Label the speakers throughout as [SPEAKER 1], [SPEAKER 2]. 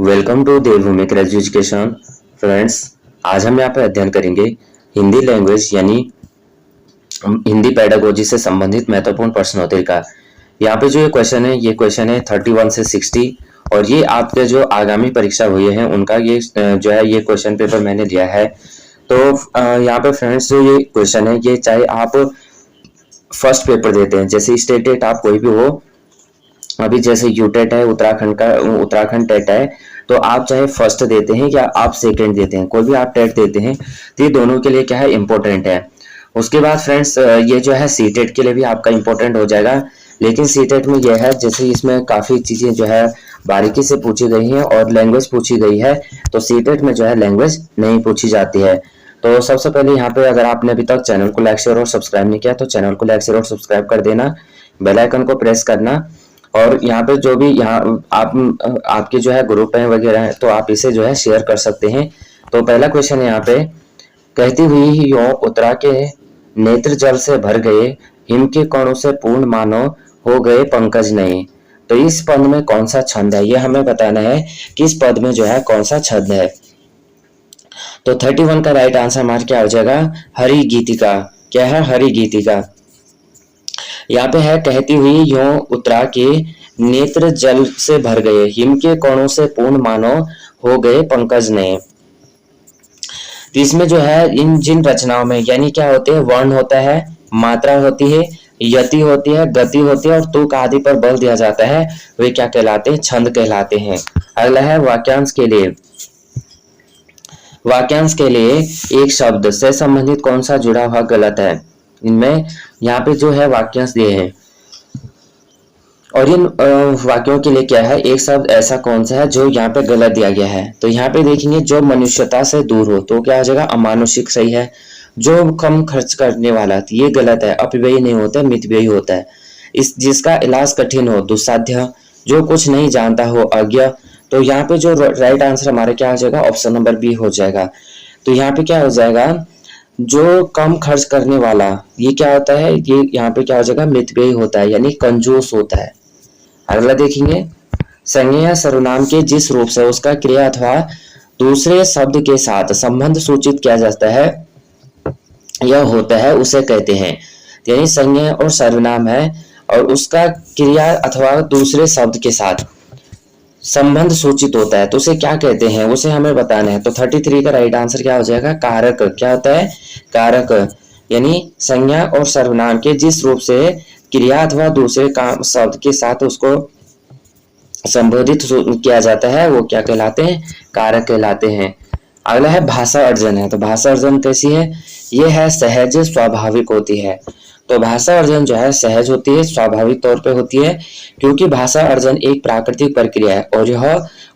[SPEAKER 1] Welcome to Devbhoomi crash education. Friends, आज हम यहाँ पे अध्ययन करेंगे हिंदी लैंग्वेज यानी हिंदी पेडागोजी से संबंधित महत्वपूर्ण प्रश्नोत्तरी का। यहाँ पे जो ये क्वेश्चन है 31 से 60 और ये आपके जो आगामी परीक्षा हुई है उनका ये जो है ये क्वेश्चन पेपर मैंने दिया है। तो यहाँ पे फ्रेंड्स जो ये क्वेश्चन है ये चाहे आप फर्स्ट पेपर देते हैं, जैसे स्टेट टेट आप कोई भी हो, अभी जैसे यूटेट है उत्तराखंड टेट है, तो आप चाहे फर्स्ट देते हैं या आप सेकंड देते हैं, कोई भी आप टेट देते हैं, तो ये दोनों के लिए क्या है इम्पोर्टेंट है। उसके बाद फ्रेंड्स ये जो है सी टेट के लिए भी आपका इम्पोर्टेंट हो जाएगा, लेकिन सी टेट में यह है जैसे इसमें काफ़ी चीज़ें जो है बारीकी से पूछी गई हैं और लैंग्वेज पूछी गई है, तो सी टेट में जो है लैंग्वेज नहीं पूछी जाती है। तो सबसे पहले यहाँ पे अगर आपने अभी तक चैनल को लाइक शेयर और सब्सक्राइब नहीं किया तो चैनल को लाइक शेयर और सब्सक्राइब कर देना, बेल आइकन को प्रेस करना, और यहाँ पे जो भी यहाँ आपके जो है ग्रुप है वगैरह है तो आप इसे जो है शेयर कर सकते हैं। तो पहला क्वेश्चन है यहाँ पे, कहती हुई यो उत्तरा के नेत्र जल से भर गए, हिम के कणों से पूर्ण मानो हो गए पंकज नए। तो इस पद में कौन सा छंद है, ये हमें बताना है कि इस पद में जो है कौन सा छंद है। तो 31 का राइट आंसर हमारा क्या हो जाएगा, हरि गीतिका। क्या है, हरि गीतिका। यहाँ पे है कहती हुई यो उत्तरा के नेत्र जल से भर गए, हिम के कणों से पूर्ण मानो हो गए पंकज नए। तो इसमें जो है इन जिन रचनाओं में यानी क्या होते हैं, वर्ण होता है, मात्रा होती है, यति होती है, गति होती है और तुक आदि पर बल दिया जाता है, वे क्या कहलाते हैं, छंद कहलाते हैं। अगला है वाक्यांश के लिए। वाक्यांश के लिए एक शब्द से संबंधित कौन सा जुड़ा हुआ गलत है। इनमें यहाँ पे जो है वाक्यांश दिए हैं और इन वाक्यों के लिए क्या है, एक शब्द ऐसा कौन सा है जो यहाँ पे गलत दिया गया है। तो यहाँ पे देखेंगे जो मनुष्यता से दूर हो तो क्या हो जाएगा, अमानुषिक सही है। जो कम खर्च करने वाला ये गलत है, अपव्ययी नहीं होता, मितव्ययी होता है। इस जिसका इलाज कठिन हो दुस्साध्य, जो कुछ नहीं जानता हो अज्ञ। तो यहाँ पे जो राइट आंसर हमारा क्या हो जाएगा, ऑप्शन नंबर बी हो जाएगा। तो यहाँ पे क्या हो जाएगा, जो कम खर्च करने वाला ये क्या होता है, ये यहाँ पे क्या हो जाएगा, मितव्ययी होता है यानी कंजूस होता है। अगला देखेंगे, संज्ञा सर्वनाम के जिस रूप से उसका क्रिया अथवा दूसरे शब्द के साथ संबंध सूचित किया जाता है यह होता है उसे कहते हैं। यानी संज्ञा और सर्वनाम है और उसका क्रिया अथवा दूसरे शब्द के साथ संबंध सूचित होता है तो उसे क्या कहते हैं, उसे हमें बताना है। तो 33 का राइट आंसर क्या हो जाएगा, कारक। क्या होता है, कारक। यानी संज्ञा और सर्वनाम के जिस रूप से क्रिया अथवा दूसरे काम शब्द के साथ उसको संबोधित किया जाता है वो क्या कहलाते हैं, कारक कहलाते हैं। अगला है भाषा अर्जन है। तो भाषा अर्जन कैसी है, ये है सहज स्वाभाविक होती है। तो भाषा अर्जन जो है सहज होती है, स्वाभाविक तौर पे होती है, क्योंकि भाषा अर्जन एक प्राकृतिक प्रक्रिया है और यह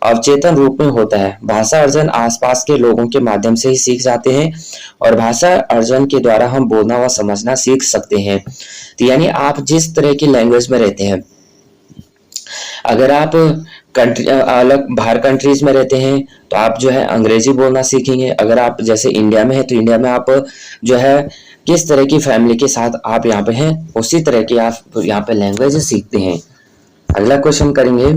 [SPEAKER 1] अवचेतन रूप में होता है। भाषा अर्जन आसपास के लोगों के माध्यम से ही सीख जाते हैं और भाषा अर्जन के द्वारा हम बोलना व समझना सीख सकते हैं। तो यानी आप जिस तरह की लैंग्वेज में रहते हैं, अगर आप कंट्री अलग बाहर कंट्रीज में रहते हैं तो आप जो है अंग्रेजी बोलना सीखेंगे। अगर आप जैसे इंडिया में है तो इंडिया में आप जो है किस तरह की फैमिली के साथ आप यहाँ पे हैं उसी तरह की आप यहाँ पे लैंग्वेज सीखते हैं। अगला क्वेश्चन करेंगे,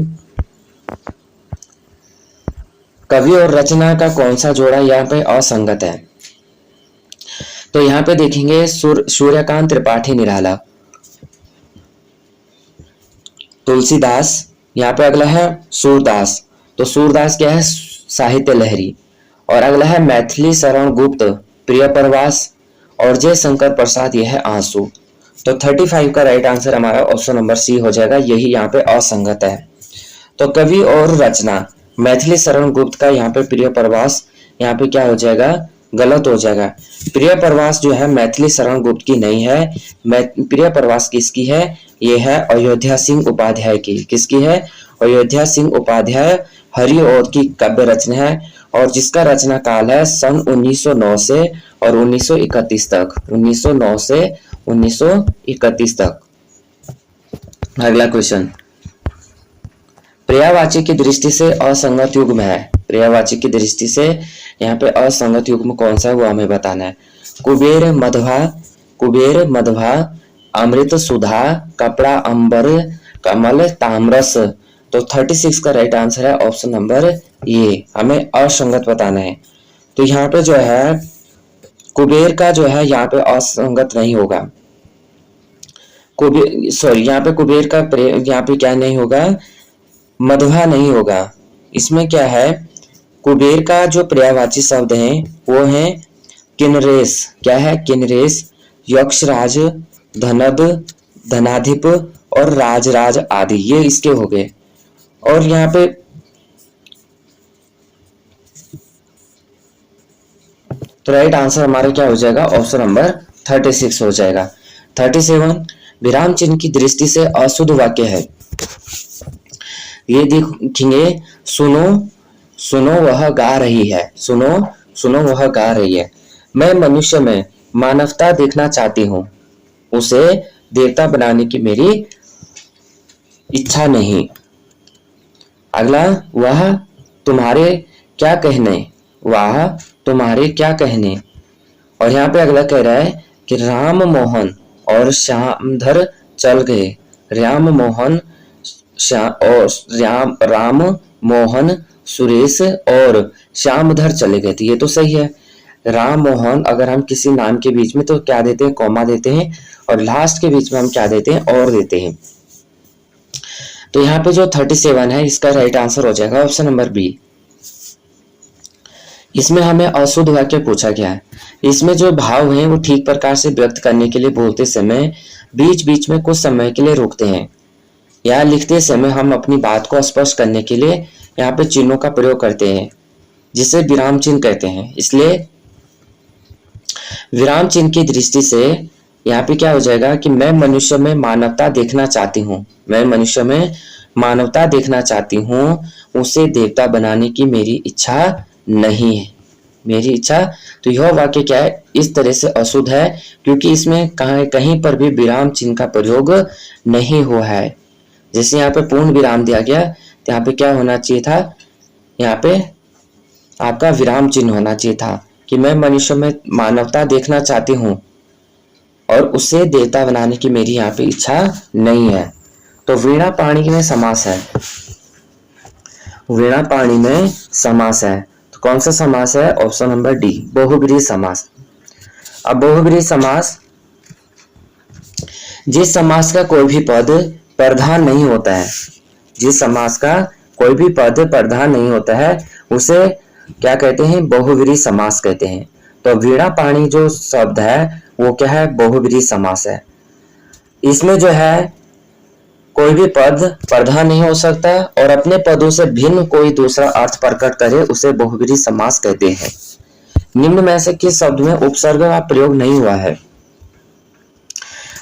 [SPEAKER 1] कवि और रचना का कौन सा जोड़ा यहाँ पे असंगत है। तो यहाँ पे देखेंगे सूर्यकांत त्रिपाठी निराला, तुलसीदास, यहाँ पे अगला है सूरदास। तो सूरदास क्या है, साहित्य लहरी। और अगला है मैथिली शरण गुप्त, प्रिय प्रवास, और जयशंकर प्रसाद, यह है आंसू। तो 35 का राइट आंसर हमारा ऑप्शन नंबर सी हो जाएगा, यही यहाँ पे असंगत है। तो कवि और रचना, मैथिली शरण गुप्त का यहाँ पे प्रिय प्रवास यहाँ पे क्या हो जाएगा, गलत हो जाएगा। प्रिय प्रवास जो है मैथिली शरण गुप्त की नहीं है, प्रिय प्रवास किसकी है, ये है अयोध्या सिंह उपाध्याय की। किसकी है, अयोध्या सिंह उपाध्याय हरि और की काव्य रचना है और जिसका रचना काल है सन 1909 से और 1931 तक, 1909 से 1931 तक। अगला क्वेश्चन, पर्यायवाची की दृष्टि से असंगत युग्म है। पर्यायवाची की दृष्टि से यहाँ पे असंगत युग्म कौन सा है वो हमें बताना है। कुबेर मधवा, अमृत सुधा, कपड़ा अंबर, कमल ताम्रस, तो 36 का राइट आंसर है ऑप्शन नंबर ए, हमें असंगत बताना है। तो यहाँ पे जो है कुबेर का जो है यहाँ पे असंगत नहीं होगा, कुबेर सॉरी यहाँ पे कुबेर का यहाँ पे क्या नहीं होगा, मध्वा नहीं होगा। इसमें क्या है, कुबेर का जो पर्यायवाची शब्द है वो है किन्नरेश, क्या है किन्नरेश, यक्षराज, धनद, धनाधिप और राजराज आदि, ये इसके हो गए। और यहाँ पे तो राइट आंसर हमारा क्या हो जाएगा, ऑप्शन नंबर 36 हो जाएगा। 37 विराम चिन्ह की दृष्टि से अशुद्ध वाक्य है। ये देखेंगे, सुनो सुनो वह गा रही है, सुनो सुनो वह गा रही है, मैं मनुष्य में मानवता देखना चाहती हूँ, उसे देवता बनाने की मेरी इच्छा नहीं। अगला, वह तुम्हारे क्या कहने, वह तुम्हारे क्या कहने। और यहाँ पे अगला कह रहा है कि राम मोहन और श्यामधर चल गए, राम मोहन राम मोहन सुरेश और श्यामधर चले गए थे, ये तो सही है। राम मोहन अगर हम किसी नाम के बीच में तो क्या देते हैं, कॉमा देते हैं, और लास्ट के बीच में हम क्या देते हैं, और देते हैं। तो यहाँ पे जो 37 है इसका राइट आंसर हो जाएगा ऑप्शन नंबर बी। इसमें हमें अशुद्ध वाक्य पूछा गया है। इसमें जो भाव हैं वो ठीक प्रकार से व्यक्त करने के लिए बोलते समय बीच बीच में कुछ समय के लिए रोकते हैं, या लिखते समय हम अपनी बात को स्पष्ट करने के लिए यहाँ पे चिन्हों का प्रयोग करते हैं, जिसे विराम चिन्ह कहते हैं। इसलिए विराम चिन्ह की दृष्टि से यहाँ पे क्या हो जाएगा कि मैं मनुष्य में मानवता देखना चाहती हूँ, मैं मनुष्य में मानवता देखना चाहती हूँ, उसे देवता बनाने की मेरी इच्छा नहीं है, मेरी इच्छा। तो यह वाक्य क्या है, इस तरह से अशुद्ध है क्योंकि इसमें कहीं पर भी विराम चिन्ह का प्रयोग नहीं हुआ है। जैसे यहाँ पे पूर्ण विराम दिया गया तो यहाँ पे क्या होना चाहिए था, यहाँ पे आपका विराम चिन्ह होना चाहिए था कि मैं मनुष्य में मानवता देखना चाहती हूँ और उसे देवता बनाने की मेरी यहाँ पे इच्छा नहीं है। तो वीणा पाणी में समास है, वीणा पाणी में समास है, तो कौन सा समास है, ऑप्शन नंबर डी, बहुब्रीहि समास। अब बहुब्रीहि समास, जिस समास का कोई भी पद प्रधान नहीं होता है, जिस समास का कोई भी पद प्रधान नहीं होता है उसे क्या कहते हैं, बहुब्रीहि समास कहते हैं। तो वीणा पाणी जो शब्द है वो क्या है, बहुब्रीहि समास है। इसमें जो है कोई भी पद प्रधान नहीं हो सकता और अपने पदों से भिन्न कोई दूसरा अर्थ प्रकट करे उसे बहुब्रीहि समास कहते हैं। निम्न में से किस शब्द में उपसर्ग का प्रयोग नहीं हुआ है।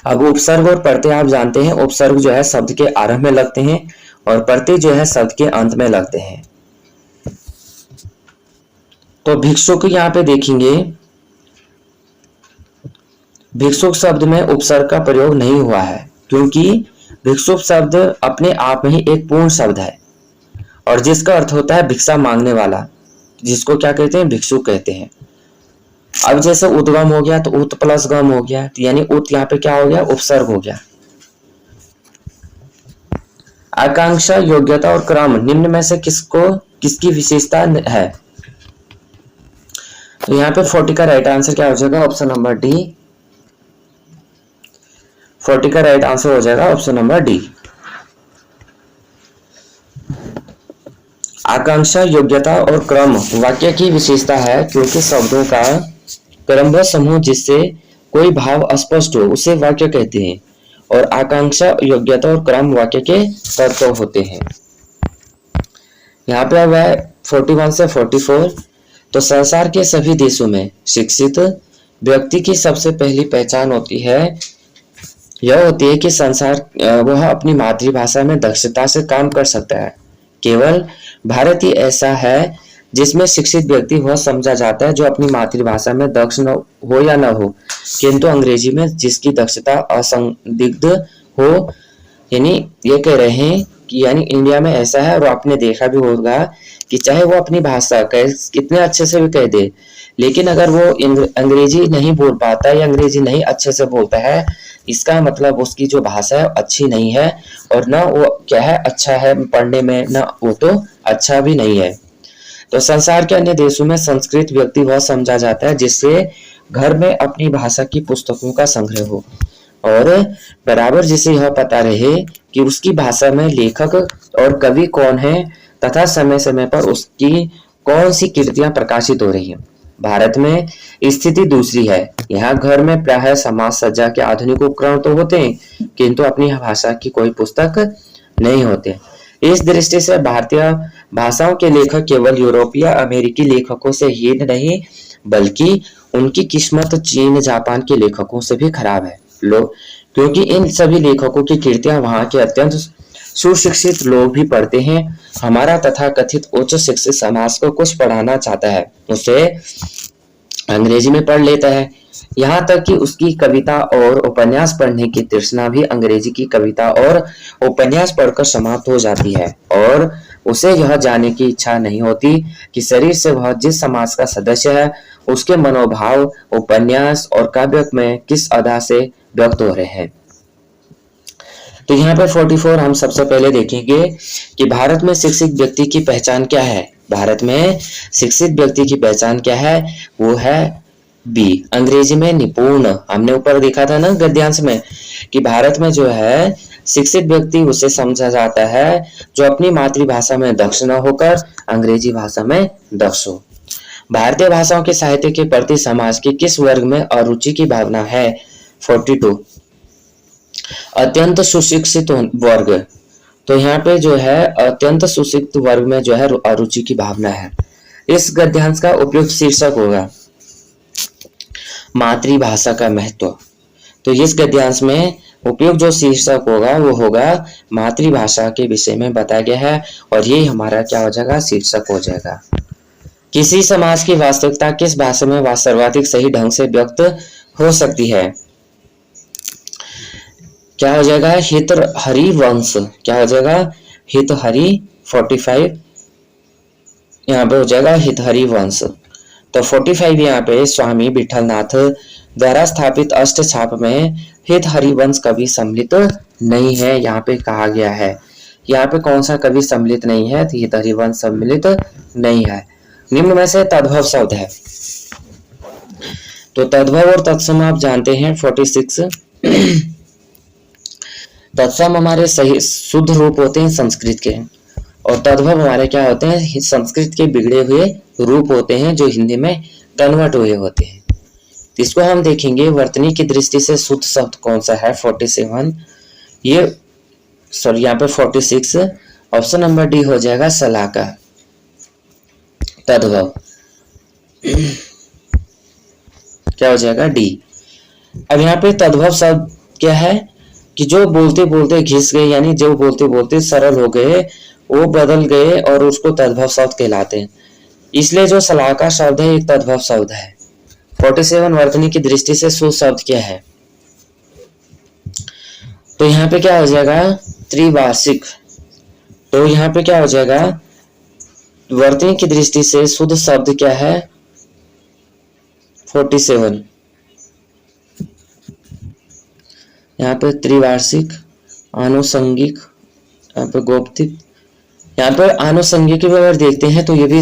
[SPEAKER 1] अब उपसर्ग और प्रत्यय आप जानते हैं, उपसर्ग जो है शब्द के आरंभ में लगते हैं और प्रत्यय जो है शब्द के अंत में लगते हैं। तो भिक्षुक यहाँ पे देखेंगे, भिक्षुक शब्द में उपसर्ग का प्रयोग नहीं हुआ है क्योंकि भिक्षुक शब्द अपने आप में ही एक पूर्ण शब्द है और जिसका अर्थ होता है भिक्षा मांगने वाला, जिसको क्या कहते हैं, भिक्षुक कहते हैं। अब जैसे उद्गम हो गया तो उत प्लस गम हो गया, तो यानी उत यहाँ पे क्या हो गया, उपसर्ग हो गया। आकांक्षा, योग्यता और क्रम निम्न में से किसकी विशेषता है। तो यहाँ पे 40 का राइट आंसर क्या हो जाएगा, ऑप्शन नंबर डी। 40 का राइट आंसर हो जाएगा ऑप्शन नंबर डी। आकांक्षा, योग्यता और क्रम वाक्य की विशेषता है क्योंकि शब्दों का क्रमबद्ध समूह जिससे कोई भाव स्पष्ट हो उसे वाक्य कहते हैं और आकांक्षा, योग्यता और क्रम वाक्य के तत्व होते हैं। यहाँ पे अब है 41 से 44। तो संसार के सभी देशों में शिक्षित व्यक्ति की सबसे पहली पहचान होती है, यह होती है कि वह अपनी मातृभाषा में दक्षता से काम कर सकता है। केवल भारत ही ऐसा है जिसमें शिक्षित व्यक्ति वह समझा जाता है जो अपनी मातृभाषा में दक्ष न हो या न हो, किंतु अंग्रेजी में जिसकी दक्षता असंदिग्ध हो। यानी ये कह रहे हैं कि यानी इंडिया में ऐसा है और आपने देखा भी होगा कि चाहे वो अपनी भाषा कितने अच्छे से भी कह दे लेकिन अगर वो अंग्रेजी नहीं बोल पाता या अंग्रेजी नहीं अच्छे से बोलता है, इसका मतलब उसकी जो भाषा है अच्छी नहीं है, और ना वो क्या है अच्छा है पढ़ने में, ना वो तो अच्छा भी नहीं है। तो संसार के अन्य देशों में संस्कृत व्यक्ति वह समझा जाता है जिससे घर में अपनी भाषा की पुस्तकों का संग्रह हो, और बराबर जिसे यह पता रहे कि उसकी भाषा में लेखक और कवि कौन है तथा समय समय पर उसकी कौन सी कृतियां प्रकाशित हो रही हैं। भारत में स्थिति दूसरी है। यहाँ घर में प्रायः समाज सज्जा के आधुनिक उपकरण तो होते हैं, किंतु अपनी भाषा की कोई पुस्तक नहीं होते। इस दृष्टि से भारतीय भाषाओं के लेखक केवल यूरोपीय अमेरिकी लेखकों से हीन नहीं, बल्कि उनकी किस्मत चीन जापान के लेखकों से भी खराब है। लोग क्योंकि इन सभी लेखकों की कृतियां वहां के अत्यंत सुशिक्षित लोग भी पढ़ते हैं। हमारा तथा कथित उच्च शिक्षित समाज को कुछ पढ़ाना चाहता है, उसे अंग्रेजी में पढ़ लेता है। यहाँ तक कि उसकी कविता और उपन्यास पढ़ने की तृष्णा भी अंग्रेजी की कविता और उपन्यास पढ़कर समाप्त हो जाती है, और उसे यह जानने की इच्छा नहीं होती कि शरीर से वह जिस समाज का सदस्य है उसके मनोभाव उपन्यास और काव्य में किस अदा से व्यक्त हो रहे हैं। तो यहाँ पे 44 हम सबसे पहले देखेंगे कि भारत में शिक्षित व्यक्ति की पहचान क्या है। भारत में शिक्षित व्यक्ति की पहचान क्या है, वो है बी, अंग्रेजी में निपुण। हमने ऊपर देखा था ना गद्यांश में कि भारत में जो है शिक्षित व्यक्ति उसे समझा जाता है जो अपनी मातृभाषा में दक्ष न होकर अंग्रेजी भाषा में दक्ष हो। भारतीय भाषाओं के साहित्य के प्रति समाज के किस वर्ग में अरुचि की भावना है। 42 अत्यंत सुशिक्षित वर्ग। तो यहाँ पे जो है अत्यंत सुशिक्षित वर्ग में जो है अरुचि की भावना है। इस गद्यांश का उपयुक्त शीर्षक होगा मातृभाषा का महत्व। तो इस गद्यांश में उपयुक्त जो शीर्षक होगा वो होगा मातृभाषा के विषय में बताया गया है, और ये हमारा क्या हो जाएगा, शीर्षक हो जाएगा। किसी समाज की वास्तविकता किस भाषा में सर्वाधिक सही ढंग से व्यक्त हो सकती है। क्या हो जाएगा, हितहरि वंश। क्या हो जाएगा, हितहरि 45 यहाँ पे हो जाएगा हितहरि वंश। तो 45 यहाँ पे स्वामी विठलनाथ द्वारा स्थापित अष्ट छाप में हितहरि वंश कवि सम्मिलित नहीं है, यहाँ पे कहा गया है। यहाँ पे कौन सा कवि सम्मिलित नहीं है, तो हितहरि वंश सम्मिलित नहीं है। निम्न में से तद्भव शब्द है। तो तद्भव और तत्सम आप जानते हैं 46 तत्सम हमारे सही शुद्ध रूप होते हैं संस्कृत के, और तद्भव हमारे क्या होते हैं, संस्कृत के बिगड़े हुए रूप होते हैं जो हिंदी में कन्वर्ट हुए होते हैं। तो इसको हम देखेंगे वर्तनी की दृष्टि से शुद्ध शब्द कौन सा है 47 ये सॉरी यहाँ पे 46 ऑप्शन नंबर डी हो जाएगा सलाका तद्भव। क्या हो जाएगा डी। अब यहाँ पे तद्भव शब्द क्या है कि जो बोलते बोलते घिस गए, यानी जो बोलते बोलते सरल हो गए वो बदल गए और उसको तद्भव शब्द कहलाते हैं। इसलिए जो सलाका शब्द है एक तद्भव शब्द है। 47 वर्तनी की दृष्टि से शुद्ध शब्द क्या है, तो यहाँ पे क्या हो जाएगा त्रिवार्षिक। तो यहाँ पे क्या हो जाएगा वर्तनी की दृष्टि से शुद्ध शब्द क्या है 47। यहाँ पे त्रिवार्षिक आनुषंगिक, यहाँ पे गोप्तिक, यहाँ पे आनुषंगिक भी अगर देखते हैं तो ये भी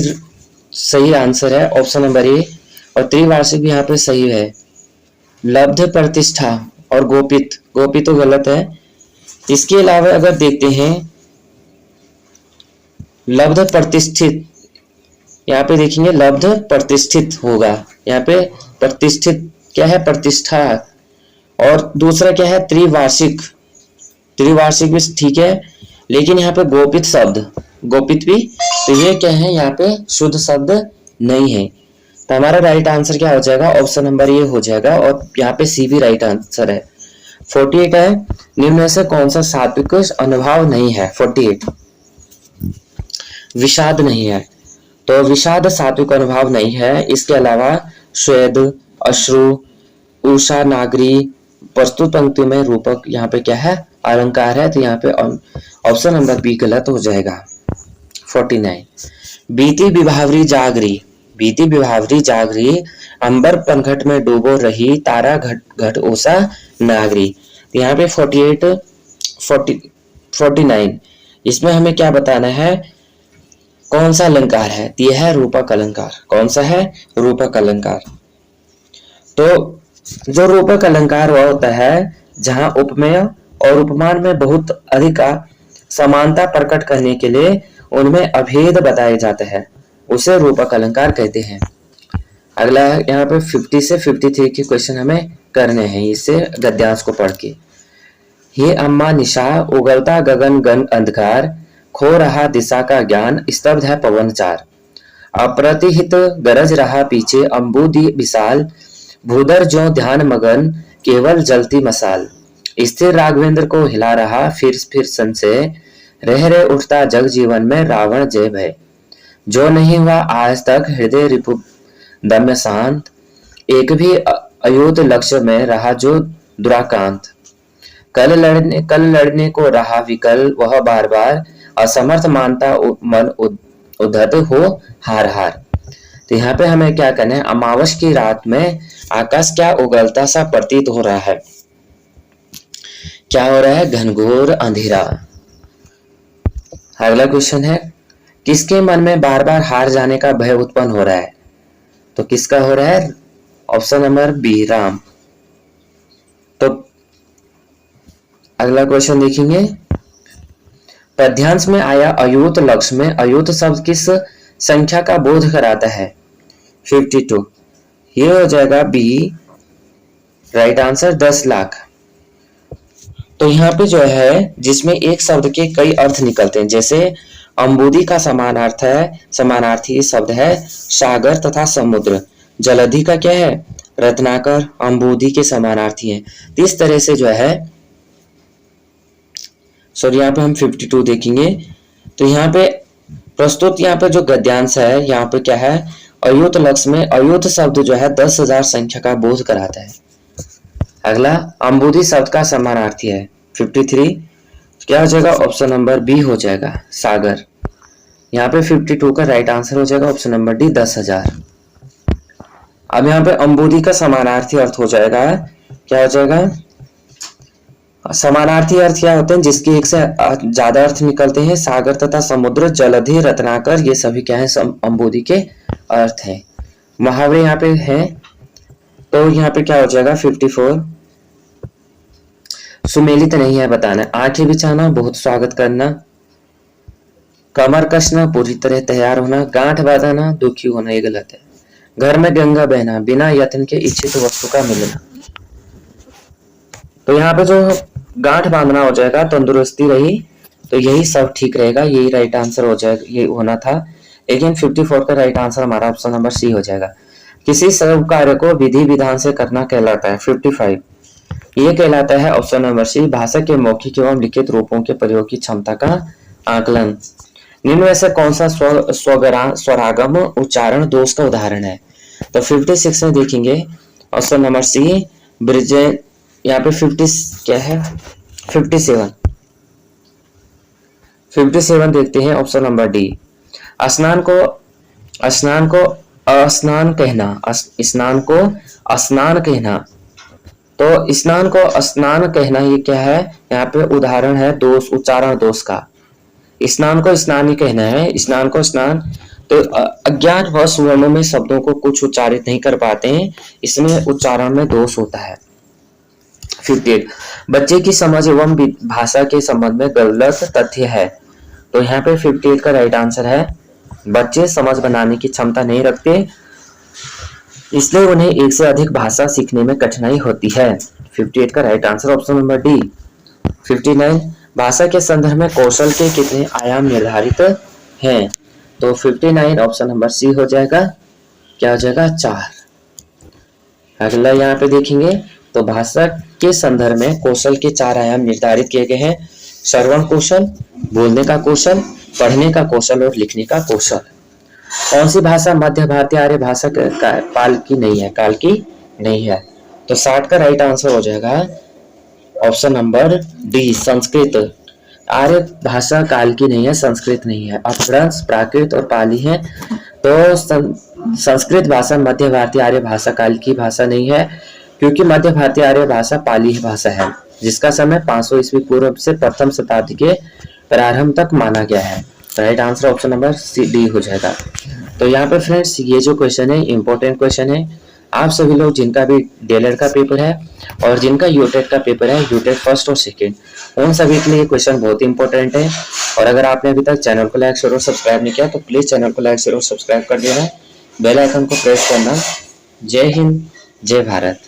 [SPEAKER 1] सही आंसर है ऑप्शन नंबर ए, और त्रिवार्षिक भी यहाँ पे सही है। लब्ध प्रतिष्ठा और गोपित, गोपित तो गलत है। इसके अलावा अगर देखते हैं लब्ध प्रतिष्ठित, यहाँ पे देखेंगे लब्ध प्रतिष्ठित होगा, यहाँ पे प्रतिष्ठित क्या है प्रतिष्ठा, और दूसरा क्या है त्रिवार्षिक, त्रिवार्षिक भी ठीक है, लेकिन यहाँ पे गोपित शब्द, गोपित भी, तो ये क्या है यहाँ पे शुद्ध शब्द नहीं है। तो हमारा राइट आंसर क्या हो जाएगा ऑप्शन नंबर ये हो जाएगा, और यहाँ पे सी भी राइट आंसर है। 48 है निम्न में से कौन सा सात्विक अनुभाव नहीं है। 48 विषाद नहीं है, तो विषाद सात्विक अनुभाव नहीं है। इसके अलावा स्वेद अश्रु उषा नागरी प्रस्तुत पंक्ति में रूपक यहाँ पे क्या है अलंकार है, तो यहाँ पे ऑप्शन नंबर बी गलत हो जाएगा। 49 बीती विभावरी जागरी, बीती विभावरी जागरी, अंबर पनघट में डूबो रही, तारा घट घट उषा नागरी। तो यहाँ पे 49 इसमें हमें क्या बताना है, कौन सा अलंकार है? तो यह है रूपक अलंकार। कौन सा है? रूपक अलंकार। तो जो रूपक अलंकार वह होता है जहां उपमेय और उपमान में बहुत अधिक समानता प्रकट करने के लिए उनमें अभेद बताए जाते हैं, उसे रूपक अलंकार कहते हैं। अगला यहाँ पे 50 से 53 के क्वेश्चन हमें करने हैं इससे गद्यांश को पढ़ के। हे अम्मा निशा, उगलता गगन गन अंधकार, खो रहा दिशा का ज्ञान, स्तब्ध है पवन चार। अप्रतिहित गरज रहा पीछे अम्बुदी विशाल, भूधर जो ध्यान मगन केवल जलती मसाल। स्थिर राघवेंद्र को हिला रहा फिर संशय, रह उठता जग जीवन में रावण जय भय। जो नहीं हुआ आज तक हृदय रिपु दम्य शांत, एक भी अयोध लक्ष्य में रहा जो दुराकांत। कल लड़ने को रहा विकल वह बार बार, असमर्थ मानता मन उद्धत हो हार हार। तो यहाँ पे हमें क्या करना है, अमावस की रात में आकाश क्या उगलता सा प्रतीत हो रहा है। क्या हो रहा है? घनघोर अंधेरा। अगला क्वेश्चन है, किसके मन में बार बार हार जाने का भय उत्पन्न हो रहा है? तो किसका हो रहा है? Option number B, Ram. तो अगला क्वेश्चन देखेंगे, पद्यांश में आया अयूत लक्ष्य में अयूत शब्द किस संख्या का बोध कराता है? 52। ये हो जाएगा बी, राइट आंसर 10 लाख। तो यहाँ पे जो है जिसमें एक शब्द के कई अर्थ निकलते हैं, जैसे अम्बुदी का समानार्थी शब्द है सागर तथा समुद्र। जलधि का क्या है? रत्नाकर। अम्बुदी के समानार्थी है। तो इस तरह से जो है, सॉरी यहाँ पे हम 52 देखेंगे। तो यहाँ पे प्रस्तुत यहाँ पे जो गद्यांश है, यहाँ पे क्या है, अयूत लक्ष्य में अयूत शब्द जो है 10,000 संख्या का बोध कराता है। अगला अम्बुदी शब्द का समानार्थी है 53। क्या हो जाएगा? ऑप्शन नंबर बी हो जाएगा, सागर। यहाँ पे 52 का राइट आंसर हो जाएगा ऑप्शन नंबर डी, 10,000। अब यहाँ पे अम्बुदी का समानार्थी अर्थ हो जाएगा, क्या हो जाएगा? समानार्थी अर्थ क्या होते हैं? जिसके एक से ज्यादा अर्थ निकलते हैं। सागर तथा समुद्र, जलधि, रत्नाकर, ये सभी क्या है? अम्बुदी के अर्थ है। मुहावरे यहाँ पे है, तो यहाँ पे क्या हो जाएगा? 54। सुमेलित नहीं है बताना, आंखें बिछाना, बहुत स्वागत करना, कमर कसना, पूरी तरह तैयार होना, गांठ बांधना, दुखी होना, ये गलत है। घर में गंगा बहना, बिना यत्न के इच्छित वस्तु का मिलना। तो यहाँ पे जो गांठ बांधना हो जाएगा, तंदुरुस्ती रही, तो यही सब ठीक रहेगा, यही राइट आंसर हो जाएगा, ये होना था। लेकिन 54 का राइट आंसर हमारा ऑप्शन नंबर सी हो जाएगा। किसी सब कार्य को विधि विधान से करना कहलाता है 55। ये कहलाता है ऑप्शन नंबर सी, भाषा के मौखिक एवं लिखित रूपों के प्रयोग की क्षमता का आकलन। निम्न में से कौन सा स्वरागम उच्चारण दोष का उदाहरण है? तो 56 में देखेंगे ऑप्शन नंबर सी, ब्रिज। यहाँ पे 50 क्या है? 57 देखते हैं ऑप्शन नंबर डी। स्नान को अस्नान कहना, स्नान को अस्नान कहना। तो स्नान को अस्नान कहना ये क्या है? यहाँ पे उदाहरण है दोष, उच्चारण दोष का। स्नान को स्नान ही कहना है, स्नान को स्नान। तो अज्ञान व वर्णों में शब्दों को कुछ उच्चारित नहीं कर पाते हैं, इसमें उच्चारण में दोष होता है। 58 बच्चे की समझ एवं भाषा के संबंध में गलत तथ्य है। तो यहाँ पे 58 का राइट आंसर है, बच्चे समझ बनाने की क्षमता नहीं रखते, इसलिए उन्हें एक से अधिक भाषा सीखने में कठिनाई होती है। 58 का right answer option number D. 59 भाषा के संदर्भ में कौशल के कितने आयाम निर्धारित हैं? तो 59 ऑप्शन नंबर सी हो जाएगा, क्या हो जाएगा? 4। अगला यहाँ पे देखेंगे, तो भाषा के संदर्भ में कौशल के 4 आयाम निर्धारित किए गए हैं। श्रवण कौशल, बोलने का कौशल, पढ़ने का कौशल और लिखने का कौशल। कौन सी भाषा मध्य भारतीय आर्य भाषा काल की नहीं है? काल की नहीं है। तो 60 का राइट आंसर हो जाएगा ऑप्शन नंबर डी, संस्कृत। आर्य भाषा काल की नहीं है, संस्कृत नहीं है। अपभ्रंश, प्राकृत और पाली है। तो संस्कृत भाषा मध्य भारतीय आर्य भाषा काल की भाषा नहीं है, क्योंकि मध्य भारतीय आर्य भाषा पाली भाषा है, जिसका समय 500 ईस्वी पूर्व से प्रथम शताब्दी के प्रारंभ तक माना गया है। Right answer option number C D हो जाएगा। तो यहाँ पर फ्रेंड्स ये जो क्वेश्चन है इंपॉर्टेंट क्वेश्चन है। आप सभी लोग जिनका भी डीएलएड का पेपर है और जिनका यूटेट का पेपर है, यूटेट फर्स्ट और सेकेंड, उन सभी के लिए ये क्वेश्चन बहुत इंपॉर्टेंट है। और अगर आपने अभी तक चैनल को लाइक शेयर और सब्सक्राइब नहीं किया तो प्लीज चैनल को लाइक शेयर और सब्सक्राइब कर देना, बेल आइकन को प्रेस करना। जय हिंद, जय भारत।